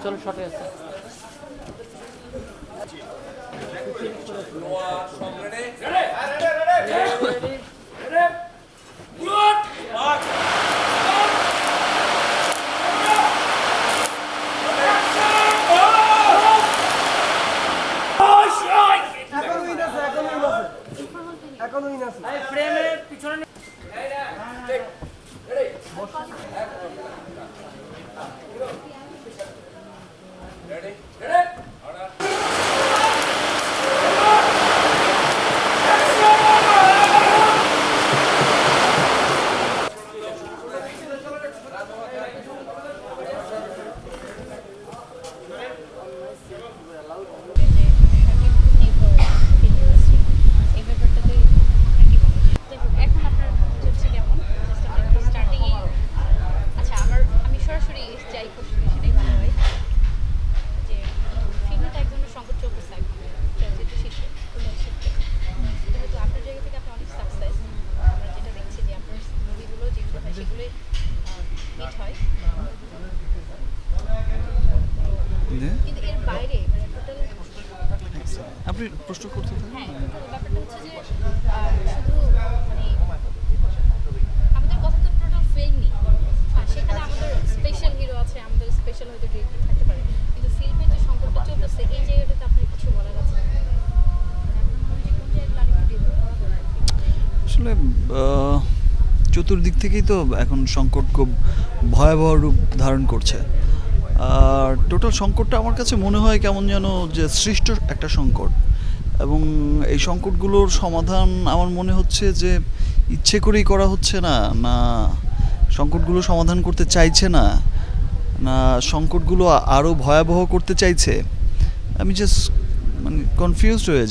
চলো শর্টে আছে আপনি প্রশ্ন করতে ব্যাপারটা হচ্ছে যে শুধু মানে আমাদের কথা তো টোটাল ফিল্মই সেখানে আমাদের স্পেশাল হিরো আছে, আমাদের স্পেশাল হয়তো ডিরেক্টর থাকতে পারে, কিন্তু ফিল্মে যে সংকটটা চলতেছে এই জায়গাটাতে আপনার কিছু বলার আছে? আসলে চতুর্দিক থেকেই তো এখন সংকট খুব ভয়াবহ রূপ ধারণ করছে। আর টোটাল সংকটটা আমার কাছে মনে হয় কেমন যেন যে সৃষ্ট একটা সংকট, এবং এই সংকটগুলোর সমাধান আমার মনে হচ্ছে যে ইচ্ছে করেই করা হচ্ছে না, না সংকটগুলো সমাধান করতে চাইছে না, না সংকটগুলো আরও ভয়াবহ করতে চাইছে। আমি জাস্ট মানে কনফিউজড হয়ে যাই।